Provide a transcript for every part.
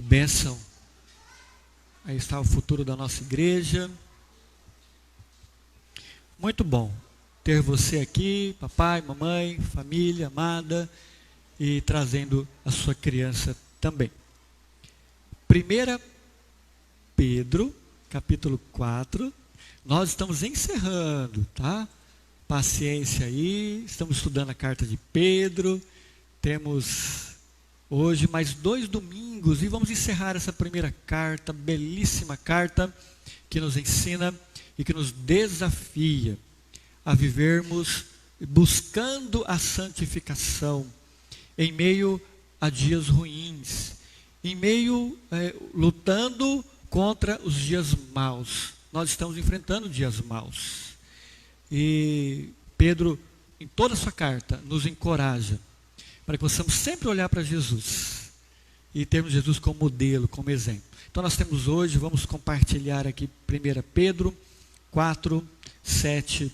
Que bênção. Aí está o futuro da nossa igreja. Muito bom ter você aqui, papai, mamãe, família amada, e trazendo a sua criança também. 1 Pedro, capítulo 4, nós estamos encerrando, tá? Paciência aí, estamos estudando a carta de Pedro, temos hoje mais 2 domingos e vamos encerrar essa primeira carta, belíssima carta, que nos ensina e que nos desafia a vivermos buscando a santificação em meio a dias ruins, em meio, lutando contra os dias maus. Nós estamos enfrentando dias maus. E Pedro, em toda a sua carta, nos encoraja para que possamos sempre olhar para Jesus e termos Jesus como modelo, como exemplo. Então nós temos hoje, vamos compartilhar aqui 1 Pedro 4, 7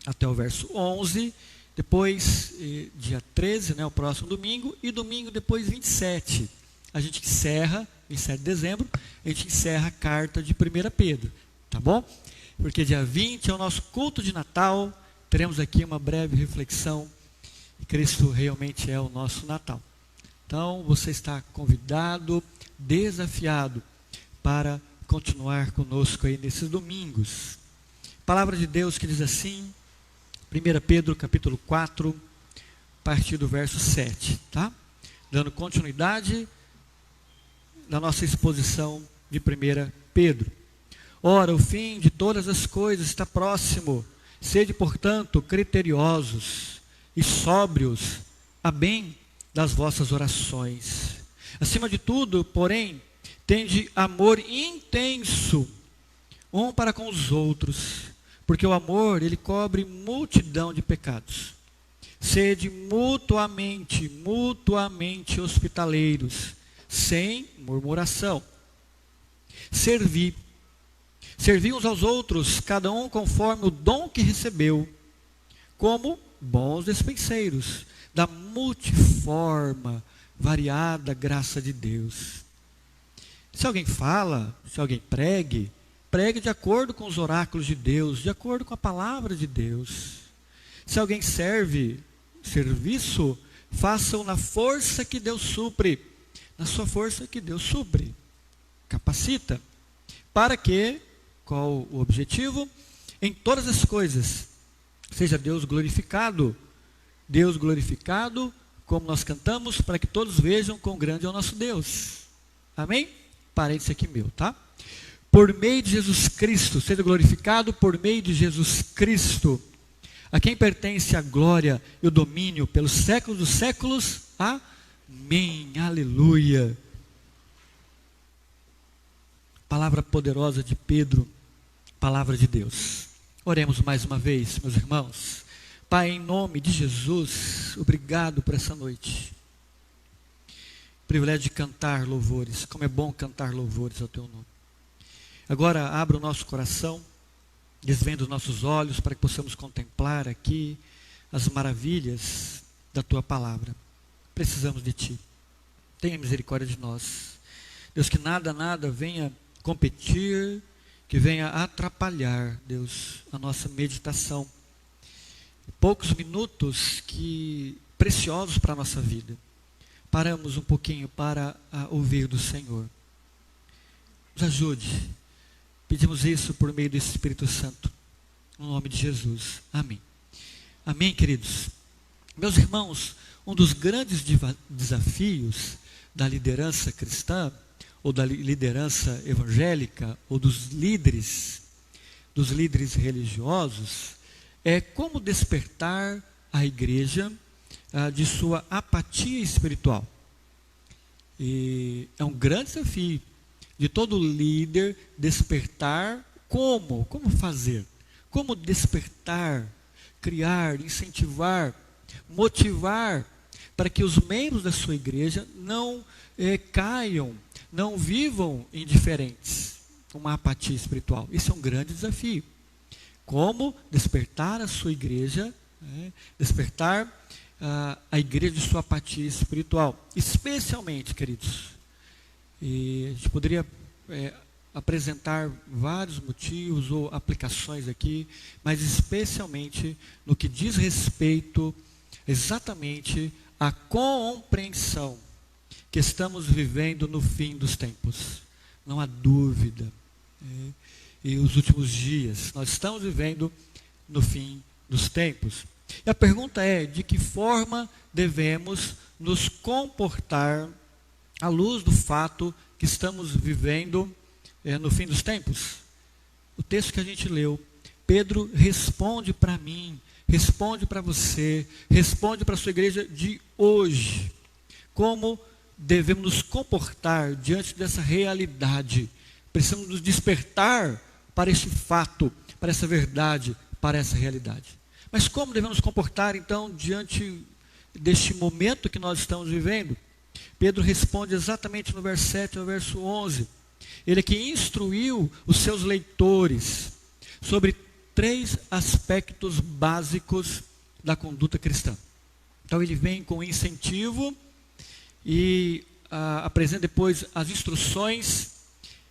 até o verso 11, depois dia 13, o próximo domingo, e domingo depois 27. A gente encerra, 27 de dezembro, a gente encerra a carta de 1 Pedro, tá bom? Porque dia 20 é o nosso culto de Natal, teremos aqui uma breve reflexão. Cristo realmente é o nosso Natal. Então, você está convidado, desafiado para continuar conosco aí nesses domingos. Palavra de Deus que diz assim, 1 Pedro capítulo 4, a partir do verso 7, tá? Dando continuidade na nossa exposição de 1 Pedro. Ora, o fim de todas as coisas está próximo. Sede, portanto, criteriosos e sóbrios a bem das vossas orações. Acima de tudo, porém, tende amor intenso um para com os outros, porque o amor, ele cobre multidão de pecados. Sede mutuamente hospitaleiros, sem murmuração. Servi uns aos outros, cada um conforme o dom que recebeu, como bons despenseiros da multiforme, variada graça de Deus. Se alguém fala, se alguém pregue de acordo com os oráculos de Deus, de acordo com a palavra de Deus. Se alguém serviço, faça-o na força que Deus supre, na sua força que Deus supre, capacita, para que, qual o objetivo? Em todas as coisas, seja Deus glorificado, como nós cantamos, para que todos vejam quão grande é o nosso Deus. Amém? Parênteses aqui meu, tá? Por meio de Jesus Cristo, seja glorificado por meio de Jesus Cristo, a quem pertence a glória e o domínio pelos séculos dos séculos. Amém. Aleluia. Palavra poderosa de Pedro, palavra de Deus. Oremos mais uma vez, meus irmãos. Pai, em nome de Jesus, obrigado por essa noite. Privilégio de cantar louvores, como é bom cantar louvores ao Teu nome. Agora, abra o nosso coração, desvenda os nossos olhos, para que possamos contemplar aqui as maravilhas da Tua palavra. Precisamos de Ti. Tenha misericórdia de nós. Deus, que nada venha competir, que venha atrapalhar, Deus, a nossa meditação. Poucos minutos preciosos para a nossa vida. Paramos um pouquinho para ouvir do Senhor. Nos ajude. Pedimos isso por meio do Espírito Santo. No nome de Jesus. Amém. Amém, queridos. Meus irmãos, um dos grandes desafios da liderança cristã, ou da liderança evangélica, ou dos líderes religiosos, é como despertar a igreja de sua apatia espiritual. E é um grande desafio de todo líder despertar. Como fazer? Como despertar, criar, incentivar, motivar, para que os membros da sua igreja não caiam, não vivam indiferentes, com uma apatia espiritual. Isso é um grande desafio. Como despertar a sua igreja, despertar a igreja de sua apatia espiritual. Especialmente, queridos, E a gente poderia apresentar vários motivos ou aplicações aqui, mas especialmente no que diz respeito exatamente à compreensão que estamos vivendo no fim dos tempos. Não há dúvida. E os últimos dias, nós estamos vivendo no fim dos tempos. E a pergunta é, de que forma devemos nos comportar à luz do fato que estamos vivendo no fim dos tempos? O texto que a gente leu, Pedro responde para mim, responde para você, responde para a sua igreja de hoje. Como devemos nos comportar diante dessa realidade? Precisamos nos despertar para este fato, para essa verdade, para essa realidade. Mas como devemos nos comportar então diante deste momento que nós estamos vivendo? Pedro responde exatamente no verso 7 ao verso 11. Ele que instruiu os seus leitores sobre 3 aspectos básicos da conduta cristã. Então ele vem com incentivo e apresenta depois as instruções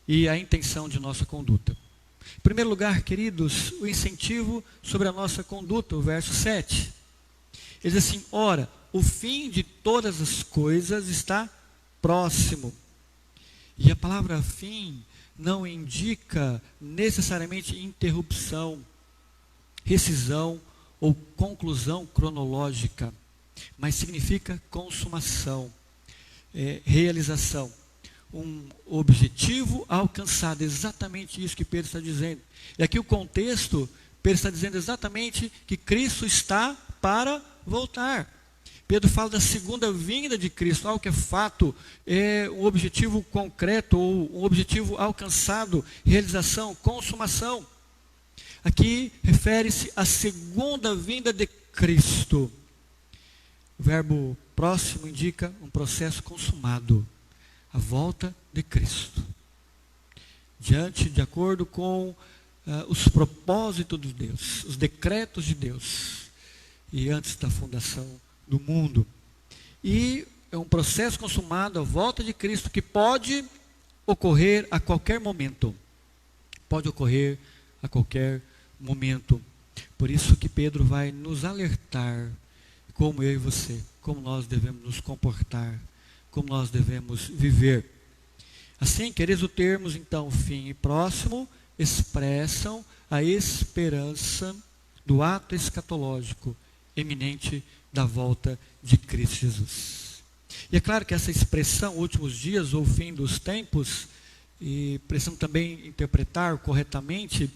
e a intenção de nossa conduta. Em primeiro lugar, queridos, o incentivo sobre a nossa conduta, o verso 7. Ele diz assim: ora, o fim de todas as coisas está próximo. E a palavra fim não indica necessariamente interrupção, rescisão ou conclusão cronológica, mas significa consumação, realização. Um objetivo alcançado, exatamente isso que Pedro está dizendo. E aqui o contexto, Pedro está dizendo exatamente que Cristo está para voltar. Pedro fala da segunda vinda de Cristo, algo que é fato, é um objetivo concreto, ou um objetivo alcançado, realização, consumação. Aqui refere-se à segunda vinda de Cristo. O verbo próximo indica um processo consumado. A volta de Cristo. De acordo com os propósitos de Deus, os decretos de Deus. E antes da fundação do mundo. E é um processo consumado, a volta de Cristo, que pode ocorrer a qualquer momento. Pode ocorrer a qualquer momento. Por isso que Pedro vai nos alertar, como eu e você, como nós devemos nos comportar, como nós devemos viver. Assim, queridos, os termos, então, fim e próximo, expressam a esperança do ato escatológico eminente da volta de Cristo Jesus. E é claro que essa expressão, últimos dias ou fim dos tempos, e precisamos também interpretar corretamente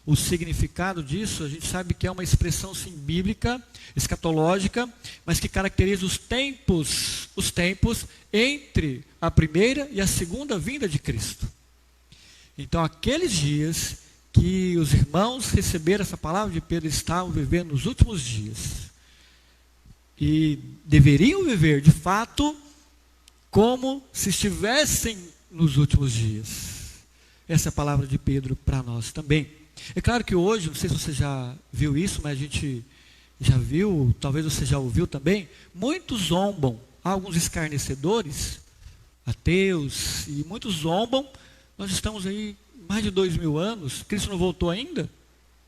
o significado disso. A gente sabe que é uma expressão sim bíblica, escatológica, mas que caracteriza os tempos entre a primeira e a segunda vinda de Cristo. Então, aqueles dias que os irmãos receberam essa palavra de Pedro estavam vivendo nos últimos dias. E deveriam viver, de fato, como se estivessem nos últimos dias. Essa é a palavra de Pedro para nós também. É claro que hoje, não sei se você já viu isso, mas a gente já viu, talvez você já ouviu também, muitos zombam, há alguns escarnecedores, ateus, e muitos zombam. Nós estamos aí mais de 2000 anos, Cristo não voltou ainda?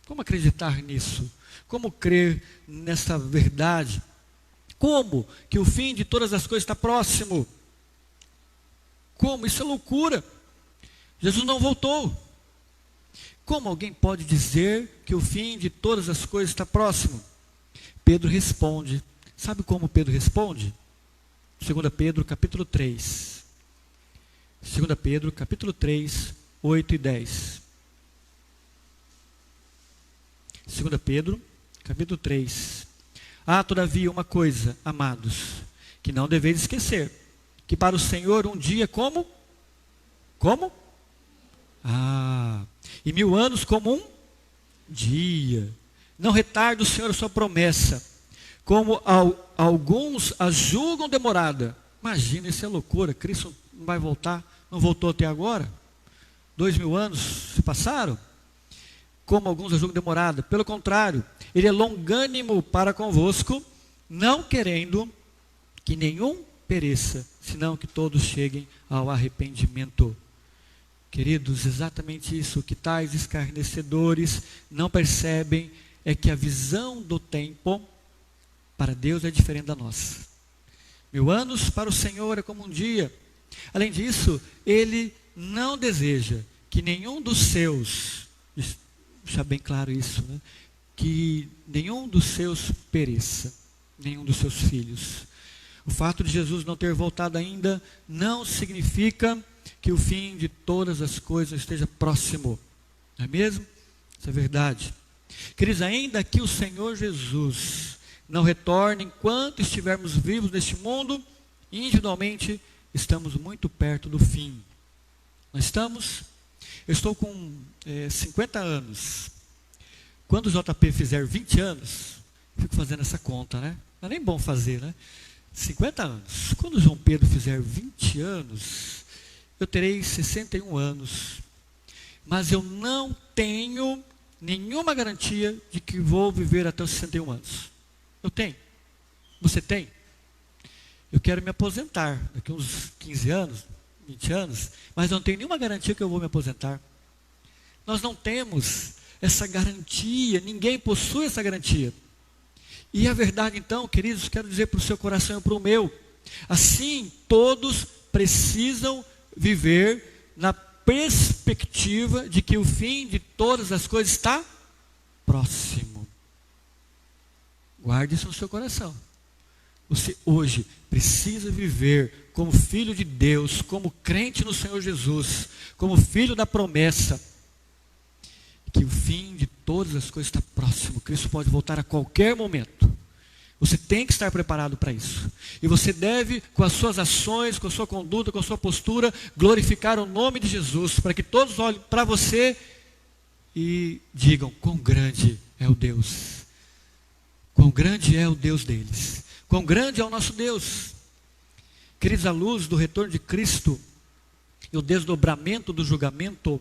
Como acreditar nisso? Como crer nessa verdade? Como que o fim de todas as coisas está próximo? Como? Isso é loucura. Jesus não voltou. Como alguém pode dizer que o fim de todas as coisas está próximo? Pedro responde. Sabe como Pedro responde? 2 Pedro capítulo 3. 2 Pedro capítulo 3, 8 e 10. 2 Pedro capítulo 3. Todavia uma coisa, amados, que não deveis esquecer, que para o Senhor um dia como? Como? E 1000 anos como um dia. Não retarde o Senhor a sua promessa, como alguns a julgam demorada. Imagina, isso é loucura. Cristo não vai voltar, não voltou até agora. 2000 anos se passaram. Como alguns a julgam demorada. Pelo contrário, Ele é longânimo para convosco, não querendo que nenhum pereça, senão que todos cheguem ao arrependimento. Queridos, exatamente isso. O que tais escarnecedores não percebem é que a visão do tempo para Deus é diferente da nossa. 1000 anos para o Senhor é como um dia. Além disso, Ele não deseja que nenhum dos seus, deixar bem claro isso, né? Que nenhum dos seus pereça, nenhum dos seus filhos. O fato de Jesus não ter voltado ainda não significa que o fim de todas as coisas esteja próximo. Não é mesmo? Isso é verdade. Queridos, ainda que o Senhor Jesus não retorne enquanto estivermos vivos neste mundo, individualmente estamos muito perto do fim. Nós estamos? Eu estou com 50 anos. Quando o JP fizer 20 anos, eu fico fazendo essa conta, né? Não é nem bom fazer, né? 50 anos. Quando o João Pedro fizer 20 anos, eu terei 61 anos. Mas eu não tenho nenhuma garantia de que vou viver até os 61 anos. Eu tenho. Você tem? Eu quero me aposentar daqui a uns 15 anos, 20 anos, mas não tenho nenhuma garantia que eu vou me aposentar. Nós não temos essa garantia, ninguém possui essa garantia. E a verdade então, queridos, quero dizer para o seu coração e para o meu, assim todos precisam viver na perspectiva de que o fim de todas as coisas está próximo. Guarde isso no seu coração. Você hoje precisa viver como filho de Deus, como crente no Senhor Jesus, como filho da promessa, que o fim de todas as coisas está próximo. Cristo pode voltar a qualquer momento. Você tem que estar preparado para isso. E você deve, com as suas ações, com a sua conduta, com a sua postura, glorificar o nome de Jesus, para que todos olhem para você e digam: quão grande é o Deus. Quão grande é o Deus deles. Quão grande é o nosso Deus. Queridos, à luz do retorno de Cristo e o desdobramento do julgamento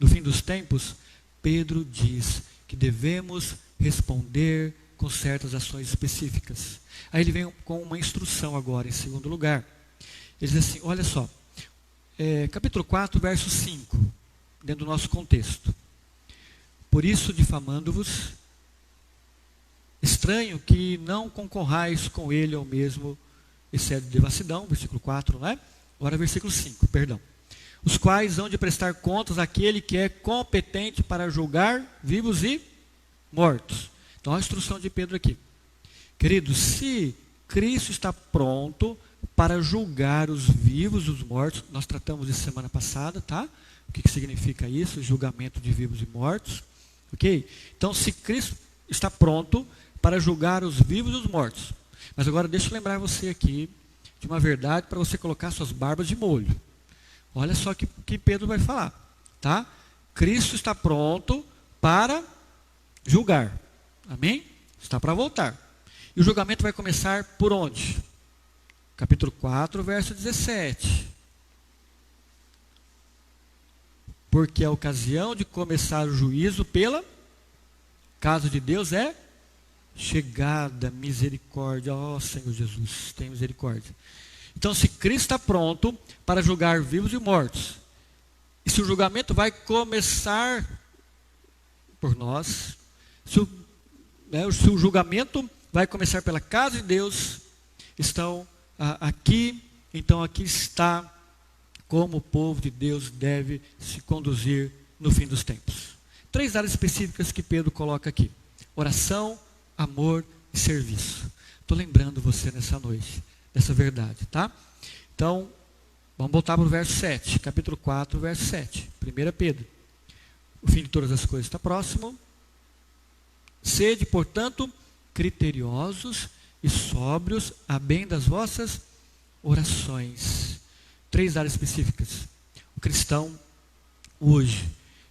do fim dos tempos, Pedro diz que devemos responder com certas ações específicas. Aí ele vem com uma instrução agora, em segundo lugar. Ele diz assim, olha só, capítulo 4, verso 5, dentro do nosso contexto. Por isso, difamando-vos, estranho que não concorrais com ele ao mesmo excesso de devassidão, versículo 4, né? Agora versículo 5, perdão. Os quais hão de prestar contas àquele que é competente para julgar vivos e mortos. Então, a instrução de Pedro aqui. Queridos, se Cristo está pronto para julgar os vivos e os mortos, nós tratamos isso semana passada, tá? O que significa isso? Julgamento de vivos e mortos. Ok? Então, se Cristo está pronto para julgar os vivos e os mortos. Mas agora deixa eu lembrar você aqui de uma verdade para você colocar suas barbas de molho. Olha só o que Pedro vai falar, tá? Cristo está pronto para julgar. Amém? Está para voltar. E o julgamento vai começar por onde? Capítulo 4, verso 17. Porque a ocasião de começar o juízo pela casa de Deus é chegada, misericórdia. Ó Senhor Jesus, tem misericórdia. Então, se Cristo está pronto para julgar vivos e mortos, e se o julgamento vai começar por nós, se o julgamento vai começar pela casa de Deus, estão aqui, então aqui está como o povo de Deus deve se conduzir no fim dos tempos. 3 áreas específicas que Pedro coloca aqui: oração, amor e serviço. Estou lembrando você nessa noite dessa verdade, tá? Então, vamos voltar para o verso 7, capítulo 4, verso 7. 1 Pedro. O fim de todas as coisas está próximo. Sede, portanto, criteriosos e sóbrios a bem das vossas orações. 3 áreas específicas. O cristão, hoje,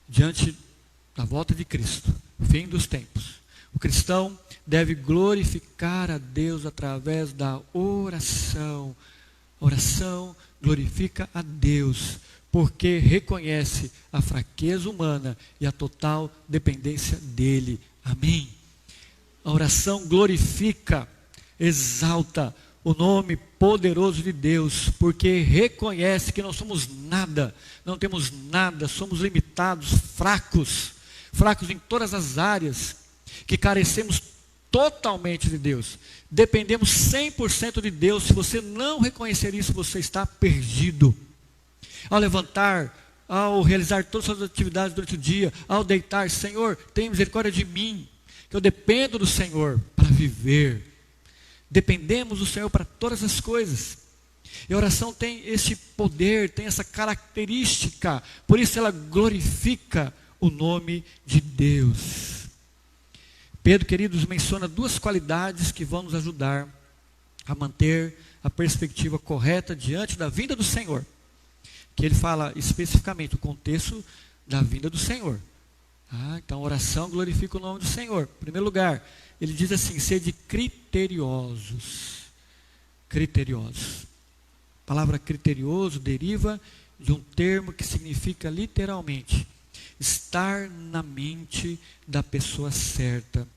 diante da volta de Cristo, fim dos tempos, o cristão deve glorificar a Deus através da oração. Oração glorifica a Deus, porque reconhece a fraqueza humana e a total dependência dEle. Amém? A oração glorifica, exalta o nome poderoso de Deus, porque reconhece que nós somos nada, não temos nada, somos limitados, fracos em todas as áreas, que carecemos totalmente de Deus, dependemos 100% de Deus. Se você não reconhecer isso, você está perdido. Ao levantar, ao realizar todas as suas atividades durante o dia, ao deitar, Senhor, tenha misericórdia de mim, que eu dependo do Senhor para viver. Dependemos do Senhor para todas as coisas. E a oração tem esse poder, tem essa característica, por isso ela glorifica o nome de Deus. Pedro, queridos, menciona duas qualidades que vão nos ajudar a manter a perspectiva correta diante da vinda do Senhor. Que ele fala especificamente o contexto da vinda do Senhor. Então a oração glorifica o nome do Senhor. Em primeiro lugar, ele diz assim: sede criteriosos. Criteriosos. A palavra criterioso deriva de um termo que significa literalmente estar na mente da pessoa certa,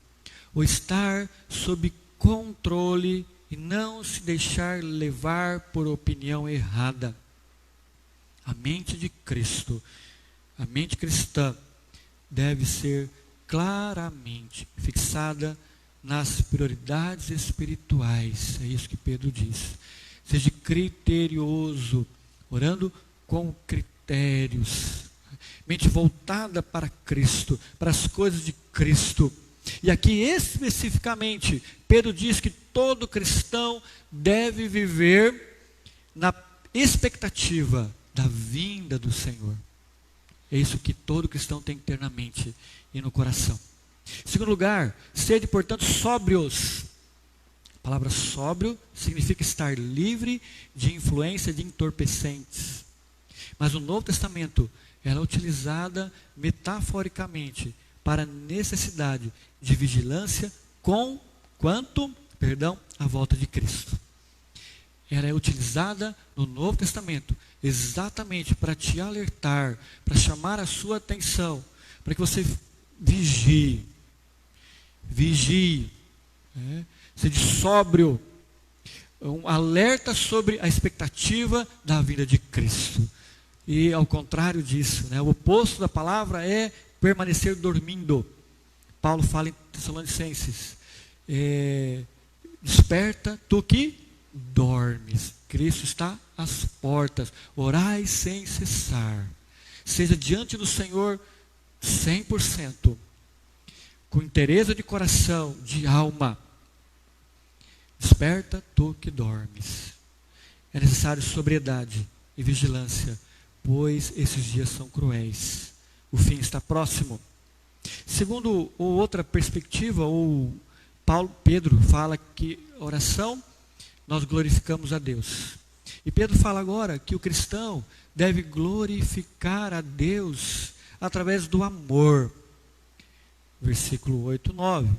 ou estar sob controle e não se deixar levar por opinião errada. A mente de Cristo, a mente cristã, deve ser claramente fixada nas prioridades espirituais. É isso que Pedro diz. Seja criterioso, orando com critérios. Mente voltada para Cristo, para as coisas de Cristo. E aqui especificamente, Pedro diz que todo cristão deve viver na expectativa da vinda do Senhor. É isso que todo cristão tem que ter na mente e no coração. Em segundo lugar, sede, portanto, sóbrios. A palavra sóbrio significa estar livre de influência de entorpecentes. Mas no Novo Testamento, ela é utilizada metaforicamente para a necessidade de vigilância quanto à volta de Cristo. Ela é utilizada no Novo Testamento exatamente para te alertar, para chamar a sua atenção, para que você vigie, seja sóbrio, um alerta sobre a expectativa da vinda de Cristo. E ao contrário disso, o oposto da palavra é permanecer dormindo. Paulo fala em Tessalonicenses: desperta tu que dormes, Cristo está às portas, orai sem cessar. Seja diante do Senhor 100%, com interesse de coração, de alma. Desperta tu que dormes. É necessário sobriedade e vigilância, pois esses dias são cruéis. O fim está próximo. Segundo outra perspectiva, Pedro fala que oração, nós glorificamos a Deus. E Pedro fala agora que o cristão deve glorificar a Deus através do amor. Versículo 8, 9.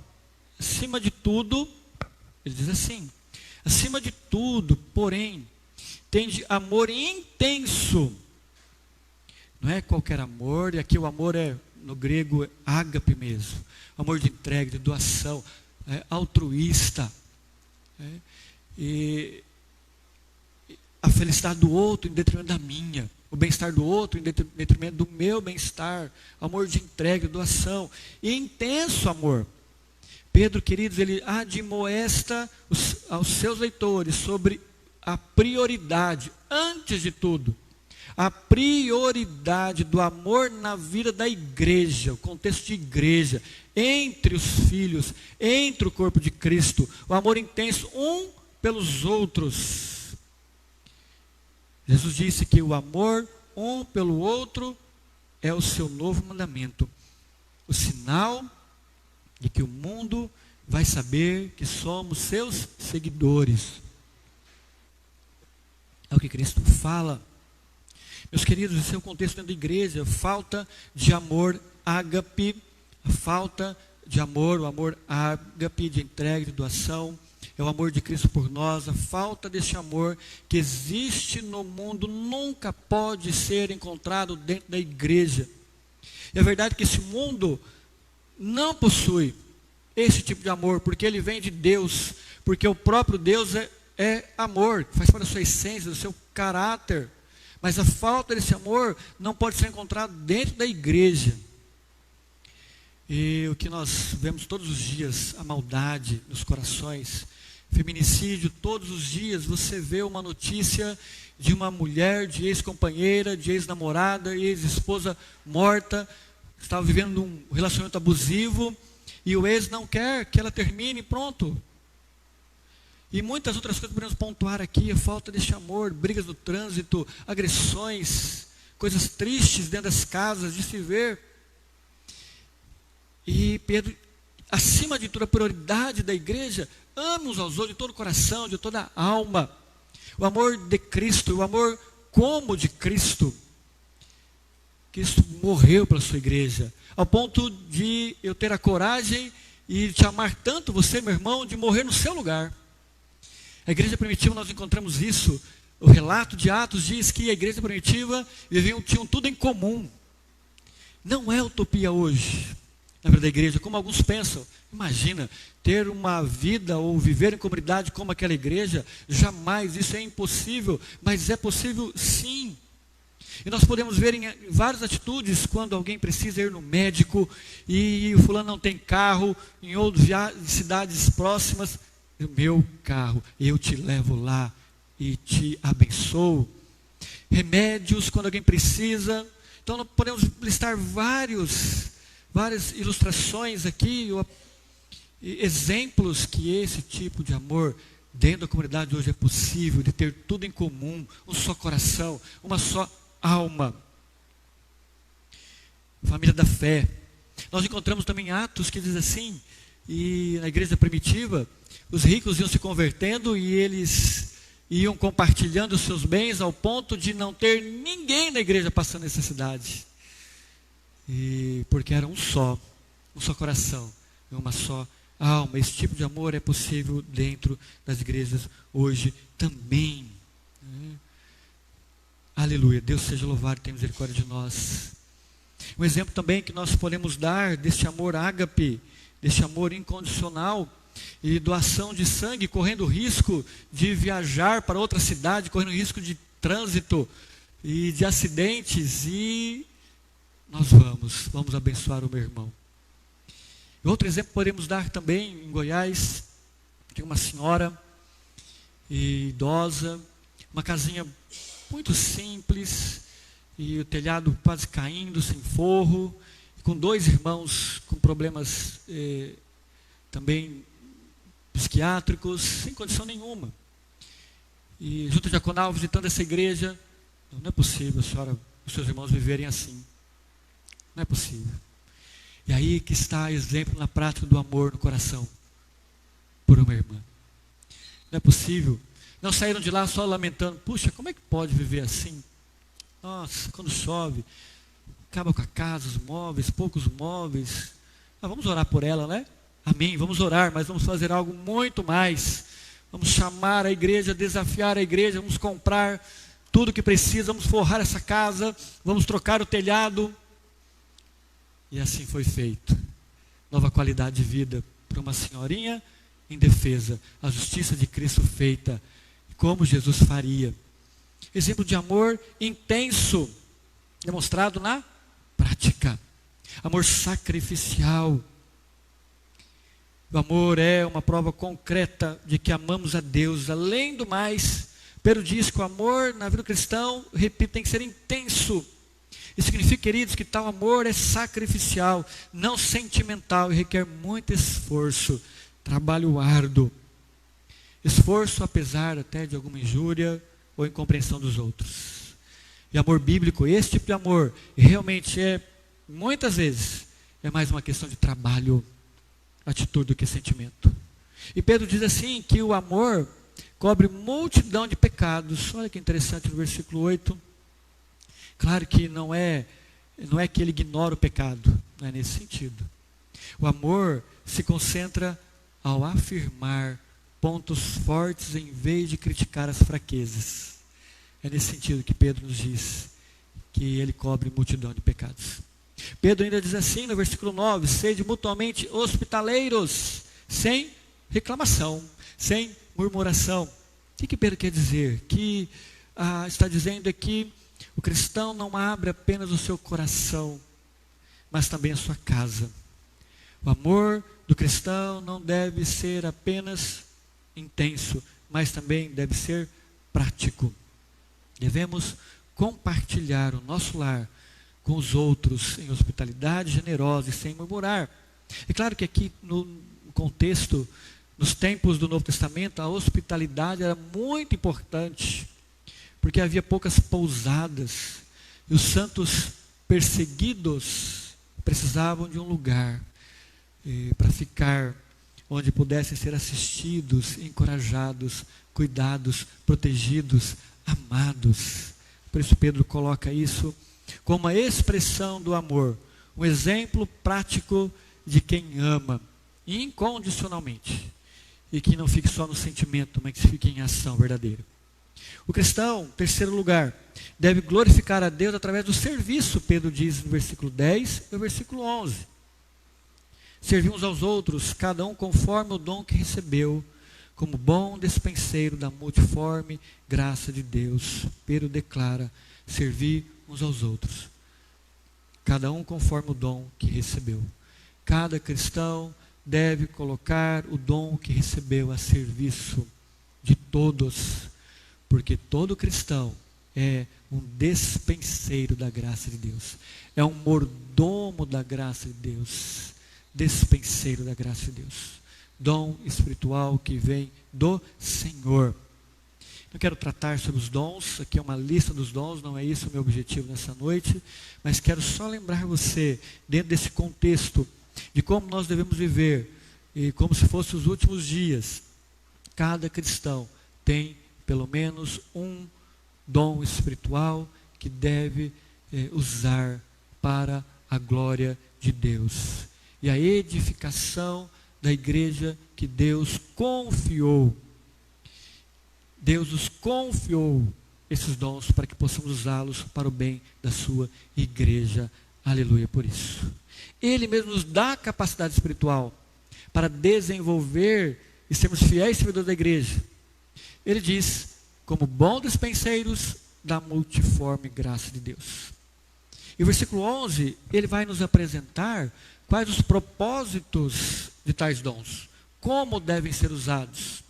Acima de tudo, ele diz assim: acima de tudo, porém, tende amor intenso. Não é qualquer amor, e aqui o amor no grego, é ágape mesmo. Amor de entrega, de doação, altruísta. E a felicidade do outro em detrimento da minha, o bem-estar do outro em detrimento do meu bem-estar, amor de entrega, doação, e intenso amor. Pedro, queridos, ele admoesta aos seus leitores sobre a prioridade, antes de tudo, a prioridade do amor na vida da igreja, o contexto de igreja, entre os filhos, entre o corpo de Cristo, o amor intenso um pelos outros. Jesus disse que o amor um pelo outro é o seu novo mandamento, o sinal de que o mundo vai saber que somos seus seguidores. É o que Cristo fala. Meus queridos, esse é o contexto dentro da igreja. Falta de amor ágape, a falta de amor, o amor ágape de entrega, de doação, é o amor de Cristo por nós. A falta desse amor que existe no mundo nunca pode ser encontrado dentro da igreja. E é verdade que esse mundo não possui esse tipo de amor, porque ele vem de Deus, porque o próprio Deus é amor, faz parte da sua essência, do seu caráter. Mas a falta desse amor não pode ser encontrado dentro da igreja. E o que nós vemos todos os dias, a maldade nos corações, feminicídio, todos os dias você vê uma notícia de uma mulher, de ex-companheira, de ex-namorada, ex-esposa morta, estava vivendo um relacionamento abusivo, e o ex não quer que ela termine, pronto. E muitas outras coisas podemos pontuar aqui, a falta deste amor, brigas no trânsito, agressões, coisas tristes dentro das casas, de se ver. E Pedro, acima de tudo, a prioridade da igreja, ame uns aos outros de todo o coração, de toda a alma. O amor de Cristo, o amor como de Cristo. Cristo morreu pela sua igreja, ao ponto de eu ter a coragem e te amar tanto, você, meu irmão, de morrer no seu lugar. A igreja primitiva, nós encontramos isso. O relato de Atos diz que a igreja primitiva tinham tudo em comum. Não é utopia hoje, na verdade, da igreja, como alguns pensam. Imagina, ter uma vida ou viver em comunidade como aquela igreja, jamais, isso é impossível, mas é possível sim. E nós podemos ver em várias atitudes, quando alguém precisa ir no médico, e o fulano não tem carro, em outras cidades próximas, o meu carro, eu te levo lá e te abençoo. Remédios, quando alguém precisa. Então nós podemos listar várias ilustrações aqui, exemplos que esse tipo de amor dentro da comunidade hoje é possível, de ter tudo em comum, um só coração, uma só alma. Família da fé. Nós encontramos também Atos que diz assim, e na igreja primitiva, os ricos iam se convertendo e eles iam compartilhando os seus bens ao ponto de não ter ninguém na igreja passando necessidade. E porque era um só coração, uma só alma. Esse tipo de amor é possível dentro das igrejas hoje também. Aleluia, Deus seja louvado e tenha misericórdia de nós. Um exemplo também que nós podemos dar deste amor ágape, deste amor incondicional e doação de sangue, correndo risco de viajar para outra cidade, correndo risco de trânsito e de acidentes, e nós vamos abençoar o meu irmão. Outro exemplo podemos dar também em Goiás, tem uma senhora idosa, uma casinha muito simples, e o telhado quase caindo, sem forro, com 2 irmãos com problemas também psiquiátricos, sem condição nenhuma. E junto diaconal, visitando essa igreja, não é possível, senhora, os seus irmãos viverem assim. Não é possível. E aí que está exemplo na prática do amor no coração por uma irmã. Não é possível. Não saíram de lá só lamentando, puxa, como é que pode viver assim? Nossa, quando chove, acaba com a casa, os móveis, poucos móveis. Vamos orar por ela, né? Amém, vamos orar, mas vamos fazer algo muito mais. Vamos chamar a igreja, desafiar a igreja, vamos comprar tudo que precisa, vamos forrar essa casa, vamos trocar o telhado. E assim foi feito. Nova qualidade de vida para uma senhorinha indefesa. A justiça de Cristo feita, como Jesus faria. Exemplo de amor intenso, demonstrado na prática. Amor sacrificial. O amor é uma prova concreta de que amamos a Deus. Além do mais, Pedro diz que o amor na vida do cristão, repito, tem que ser intenso. Isso significa, queridos, que tal amor é sacrificial, não sentimental, e requer muito esforço, trabalho árduo. Esforço apesar até de alguma injúria ou incompreensão dos outros. E amor bíblico, esse tipo de amor, realmente muitas vezes, é mais uma questão de trabalho, atitude do que sentimento. E Pedro diz assim, que o amor cobre multidão de pecados. Olha que interessante no versículo 8. Claro que não é que ele ignora o pecado, não é nesse sentido. O amor se concentra ao afirmar pontos fortes em vez de criticar as fraquezas. É nesse sentido que Pedro nos diz que ele cobre multidão de pecados. Pedro ainda diz assim no versículo 9, sede mutuamente hospitaleiros, sem reclamação, sem murmuração. O que Pedro quer dizer? Que está dizendo aqui, o cristão não abre apenas o seu coração, mas também a sua casa. O amor do cristão não deve ser apenas intenso, mas também deve ser prático. Devemos compartilhar o nosso lar com os outros em hospitalidade generosa e sem murmurar. É claro que aqui no contexto, nos tempos do Novo Testamento, a hospitalidade era muito importante, porque havia poucas pousadas, e os santos perseguidos precisavam de um lugar para ficar, onde pudessem ser assistidos, encorajados, cuidados, protegidos, amados. Por isso Pedro coloca isso como a expressão do amor, um exemplo prático de quem ama incondicionalmente, e que não fique só no sentimento, mas que fique em ação verdadeira. O cristão, terceiro lugar, deve glorificar a Deus através do serviço, Pedro diz no versículo 10 e no versículo 11. Servir uns aos outros, cada um conforme o dom que recebeu, como bom despenseiro da multiforme graça de Deus. Pedro declara, servir uns aos outros, cada um conforme o dom que recebeu. Cada cristão deve colocar o dom que recebeu a serviço de todos, porque todo cristão é um despenseiro da graça de Deus, é um mordomo da graça de Deus, despenseiro da graça de Deus, dom espiritual que vem do Senhor. Eu quero tratar sobre os dons, aqui é uma lista dos dons, não é isso o meu objetivo nessa noite, mas quero só lembrar você, dentro desse contexto, de como nós devemos viver, e como se fossem os últimos dias. Cada cristão tem pelo menos um dom espiritual que deve usar para a glória de Deus e a edificação da igreja que Deus confiou. Deus nos confiou esses dons para que possamos usá-los para o bem da sua igreja. Aleluia por isso. Ele mesmo nos dá a capacidade espiritual para desenvolver e sermos fiéis servidores da igreja. Ele diz, como bons dispenseiros da multiforme graça de Deus. E o versículo 11, ele vai nos apresentar quais os propósitos de tais dons, como devem ser usados.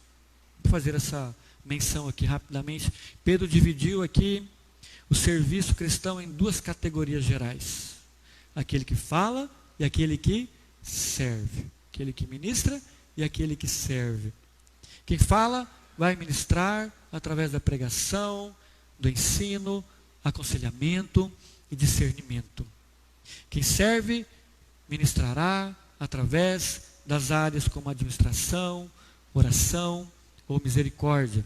Vou fazer essa menção aqui rapidamente. Pedro dividiu aqui o serviço cristão em duas categorias gerais: aquele que fala e aquele que serve, aquele que ministra e aquele que serve. Quem fala vai ministrar através da pregação, do ensino, aconselhamento e discernimento. Quem serve ministrará através das áreas como administração, oração ou misericórdia.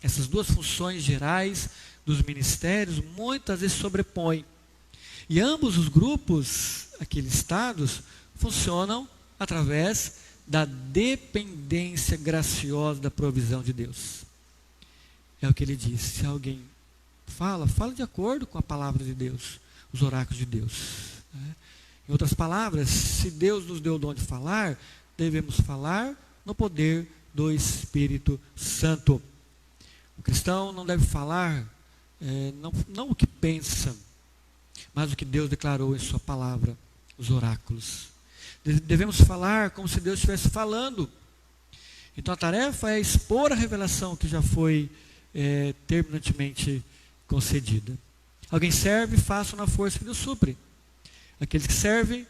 Essas duas funções gerais dos ministérios muitas vezes sobrepõem. E ambos os grupos aqui listados funcionam através da dependência graciosa da provisão de Deus. É o que ele diz. Se alguém fala de acordo com a palavra de Deus, os oráculos de Deus. Em outras palavras, se Deus nos deu o dom de falar, devemos falar no poder do Espírito Santo. O cristão não deve falar não o que pensa, mas o que Deus declarou em sua palavra, os oráculos. Devemos falar como se Deus estivesse falando. Então a tarefa é expor a revelação que já foi terminantemente concedida. Alguém serve, faça na força que Deus supre. Aqueles que servem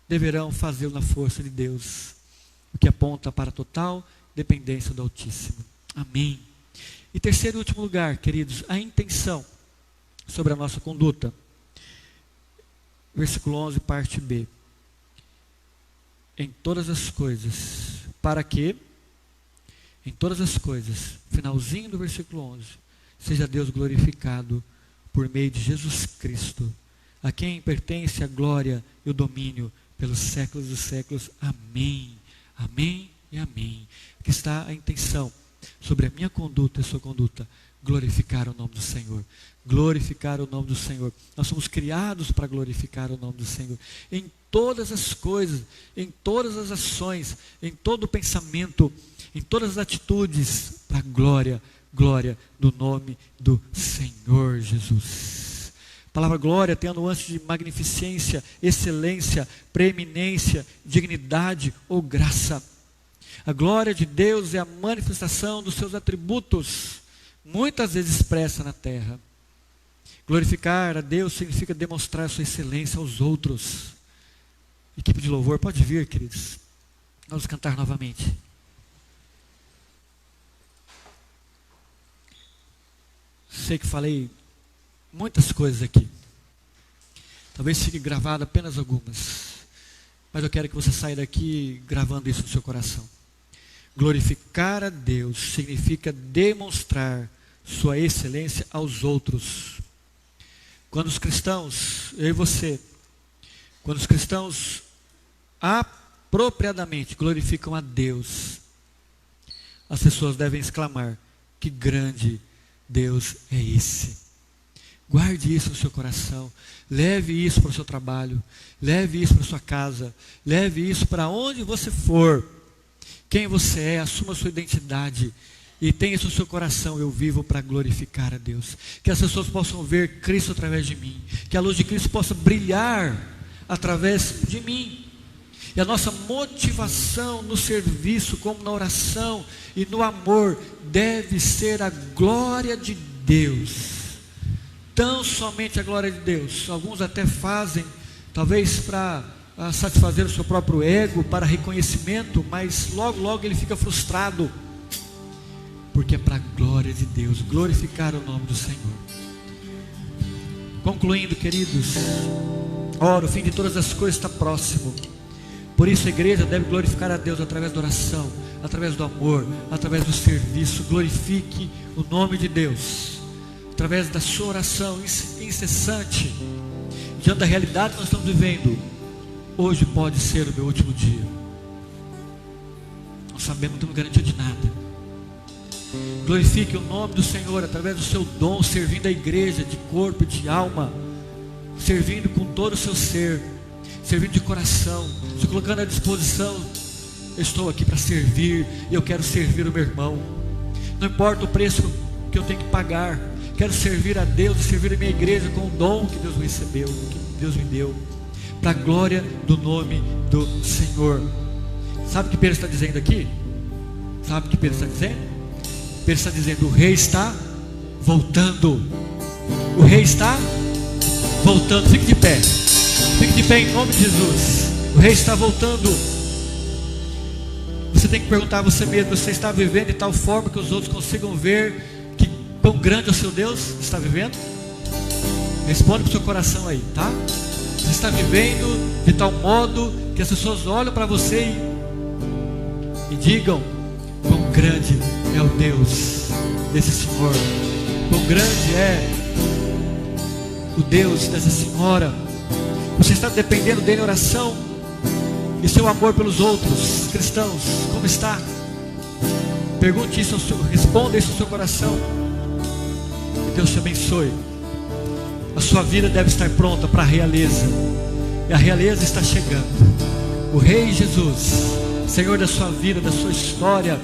deverão fazê-lo na força de Deus, o que aponta para a total dependência do Altíssimo. Amém. E terceiro e último lugar, queridos, a intenção sobre a nossa conduta. Versículo 11, parte B. Em todas as coisas, para que, em todas as coisas, finalzinho do versículo 11, seja Deus glorificado por meio de Jesus Cristo, a quem pertence a glória e o domínio pelos séculos dos séculos. Amém. Amém e amém. Aqui está a intenção sobre a minha conduta e a sua conduta: glorificar o nome do Senhor. Glorificar o nome do Senhor. Nós somos criados para glorificar o nome do Senhor. Em todas as coisas, em todas as ações, em todo o pensamento, em todas as atitudes, para a glória do nome do Senhor Jesus. A palavra glória tem a nuance de magnificência, excelência, preeminência, dignidade ou graça. A glória de Deus é a manifestação dos seus atributos, muitas vezes expressa na terra. Glorificar a Deus significa demonstrar a sua excelência aos outros. Equipe de louvor, pode vir, queridos. Vamos cantar novamente. Sei que falei muitas coisas aqui. Talvez fique gravado apenas algumas. Mas eu quero que você saia daqui gravando isso no seu coração. Glorificar a Deus significa demonstrar sua excelência aos outros. Quando os cristãos, eu e você, quando os cristãos apropriadamente glorificam a Deus, as pessoas devem exclamar: que grande Deus é esse. Guarde isso no seu coração, leve isso para o seu trabalho, leve isso para a sua casa, leve isso para onde você for. Quem você é, assuma a sua identidade e tenha isso no seu coração: eu vivo para glorificar a Deus. Que as pessoas possam ver Cristo através de mim, que a luz de Cristo possa brilhar através de mim. E a nossa motivação no serviço, como na oração e no amor, deve ser a glória de Deus. Tão somente a glória de Deus. Alguns até fazem, talvez para satisfazer o seu próprio ego, para reconhecimento, mas logo ele fica frustrado, porque é para a glória de Deus, glorificar o nome do Senhor. Concluindo, queridos, ora, o fim de todas as coisas está próximo. Por isso a igreja deve glorificar a Deus através da oração, através do amor, através do serviço. Glorifique o nome de Deus através da sua oração incessante. Diante da realidade que nós estamos vivendo, hoje pode ser o meu último dia. Não sabemos, não temos garantia de nada. Glorifique o nome do Senhor através do seu dom, servindo a igreja de corpo e de alma, servindo com todo o seu ser, servindo de coração, se colocando à disposição. Eu estou aqui para servir, e eu quero servir o meu irmão, não importa o preço que eu tenho que pagar. Quero servir a Deus e servir a minha igreja com o dom que Deus me recebeu, que Deus me deu, para a glória do nome do Senhor. Sabe o que Pedro está dizendo aqui? Sabe o que Pedro está dizendo? Pedro está dizendo: o rei está voltando. O rei está voltando. Fique de pé. Fique de pé em nome de Jesus. O rei está voltando. Você tem que perguntar a você mesmo: você está vivendo de tal forma que os outros consigam ver que quão grande é o seu Deus está vivendo? Responde para o seu coração aí, tá? Você está vivendo de tal modo que as pessoas olham para você e digam: quão grande é o Deus desse Senhor, quão grande é o Deus dessa senhora. Você está dependendo dele em oração, e seu amor pelos outros cristãos, como está? Pergunte isso ao seu, responda isso ao seu coração. Que Deus te abençoe. A sua vida deve estar pronta para a realeza, e a realeza está chegando. O Rei Jesus, Senhor da sua vida, da sua história,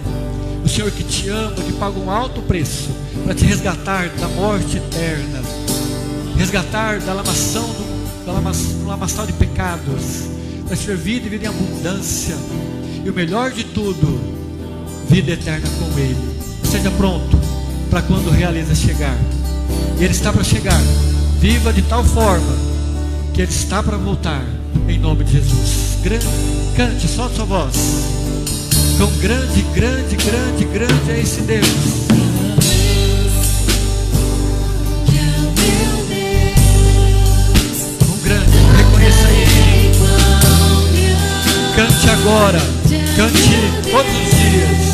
o Senhor que te ama, que paga um alto preço para te resgatar da morte eterna, resgatar da lamação do lamaçal de pecados, para te ter vida e vida em abundância, e o melhor de tudo, vida eterna com Ele. Esteja pronto para quando a realeza chegar. Ele está para chegar. Viva de tal forma que Ele está para voltar, em nome de Jesus. Cante, solte sua voz. Quão grande, grande, grande, grande é esse Deus. Quão grande, reconheça Ele. Cante agora, cante todos os dias.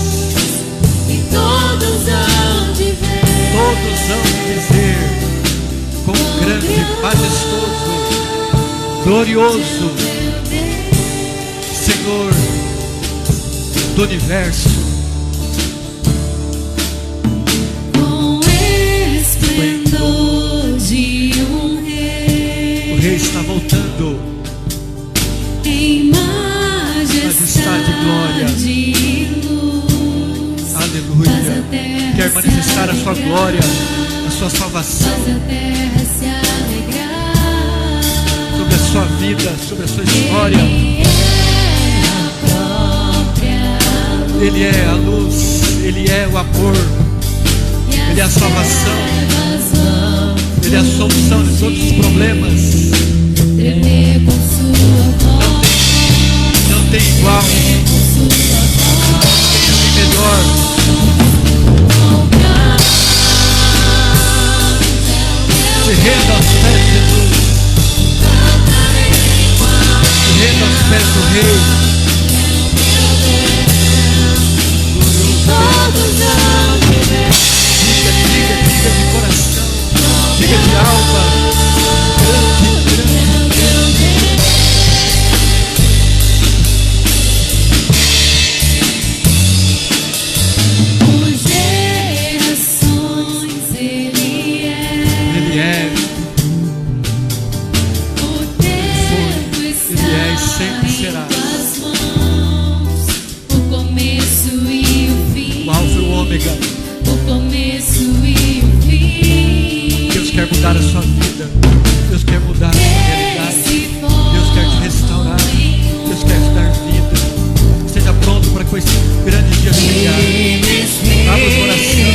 E todos hão de dizer: quão grande, majestoso, glorioso, Senhor do universo. Com esplendor de um rei, O Rei está voltando em majestade e glória. majestade e luz. manifestar a sua glória, a sua salvação Faz a terra se alegrar. sobre a sua vida, sobre a sua história. Ele é a própria luz. Ele é a luz, Ele é o amor, Ele é a salvação, Ele é a solução de todos os problemas. Tremer com sua voz, Não tem igual, com sua voz. não tem melhor. Se renda aos pés de Jesus, se renda aos pés do Rei. Todos hão de ver. Diga de coração, diga de alma. Grande, Por gerações Ele é. Ele é, O tempo está Ele é e sempre será. em tuas mãos. O começo e o fim. o Alfa e o Ômega. O começo e o fim. Deus quer mudar a sua vida, Deus quer mudar a sua realidade, Deus quer te restaurar, Deus quer te dar vida. Esteja pronto para com esse grande dia chegar. Abra o coração,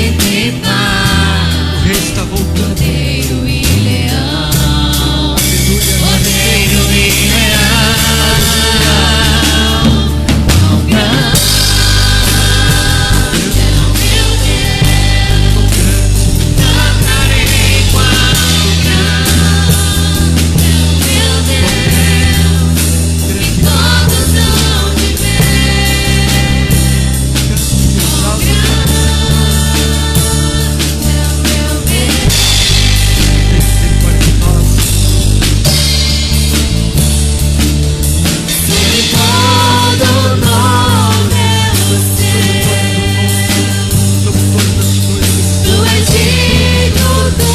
o Rei está voltando. Cordeiro e leão. Aleluia. Cordeiro e leão. Quão grande é o meu Deus. Cantarei quão grande é o meu Deus. E todos hão de ver. Quão grande é o meu Deus. Sobre todo nome é você. Sobre todas as coisas, Tu és digno do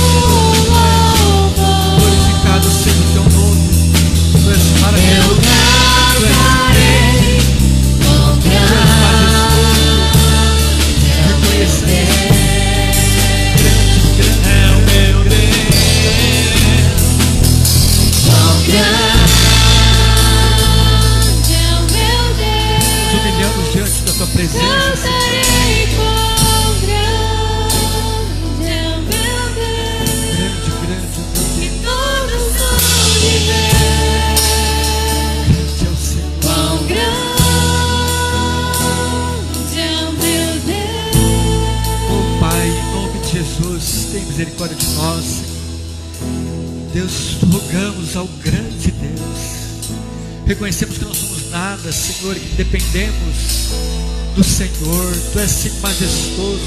louvor. glorificado seja o teu nome. Tu és Eu maravilhoso, cantarei quão tu és grande majestoso. Reconheça isso. Grande é o meu Deus. quão grande é o meu Deus. Nos humilhamos diante da tua presença, Senhor. Cantarei quão grande é o meu Deus. Grande, E todos hão de ver. grande é o Senhor. Quão grande é o meu Deus. Oh Pai, em nome de Jesus, tem misericórdia de nós, Senhor. Deus, rogamos ao grande Deus. Reconhecemos que não somos nada, Senhor, e que dependemos do Senhor. Tu és sim majestoso,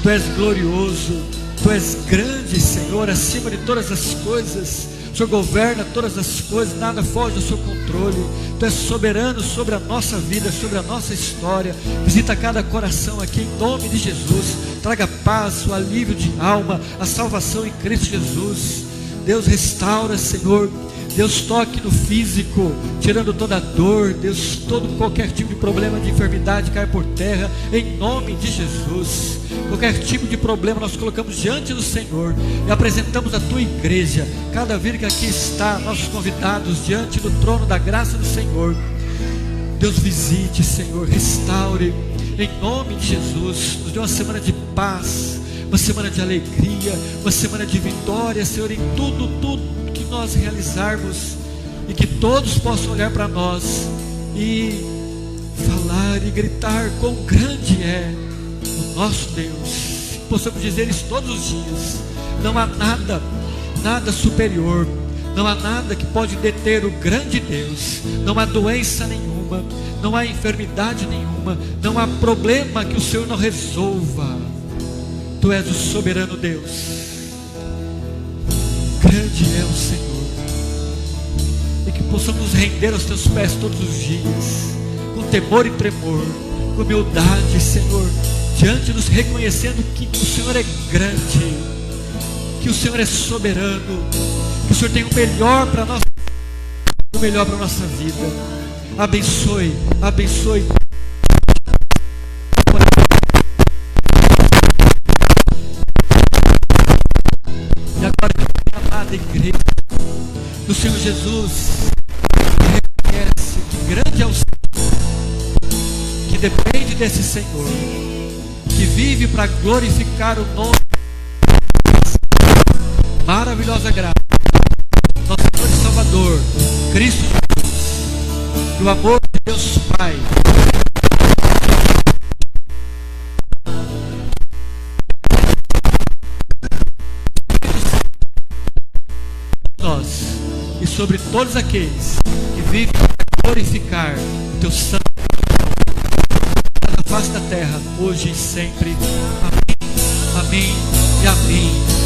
Tu és glorioso, Tu és grande, Senhor, acima de todas as coisas. O Senhor governa todas as coisas, nada foge do seu controle. Tu és soberano sobre a nossa vida, sobre a nossa história. Visita cada coração aqui em nome de Jesus. Traga paz, o alívio de alma, a salvação em Cristo Jesus. Deus, restaura, Senhor. Deus, toque no físico, tirando toda a dor. Deus, qualquer tipo de problema, de enfermidade cai por terra, em nome de Jesus. Qualquer tipo de problema nós colocamos diante do Senhor e apresentamos a tua igreja, cada vida que aqui está, nossos convidados, diante do trono da graça do Senhor. Deus, visite, Senhor, restaure, em nome de Jesus. Nos dê uma semana de paz, uma semana de alegria, uma semana de vitória, Senhor, em tudo que nós realizarmos, e que todos possam olhar para nós e falar e gritar quão grande é o nosso Deus. Possamos dizer isso todos os dias. Não há nada superior, não há nada que pode deter o grande Deus. Não há doença nenhuma, não há enfermidade nenhuma, não há problema que o Senhor não resolva. Tu és o soberano Deus. Grande é o Senhor. E que possamos nos render aos teus pés todos os dias, com temor e tremor, com humildade, Senhor, diante de nos reconhecendo que o Senhor é grande, que o Senhor é soberano, que o Senhor tem o melhor para nós, o melhor para a nossa vida. Abençoe, abençoe esta igreja, do Senhor Jesus, que reconhece que grande é o Senhor, que depende desse Senhor, que vive para glorificar o nome, maravilhosa graça, nosso Senhor e Salvador, Cristo Jesus, e o amor de Deus Pai, nós e sobre todos aqueles que vivem para glorificar o teu santo na face da terra, hoje e sempre. Amém, amém e amém.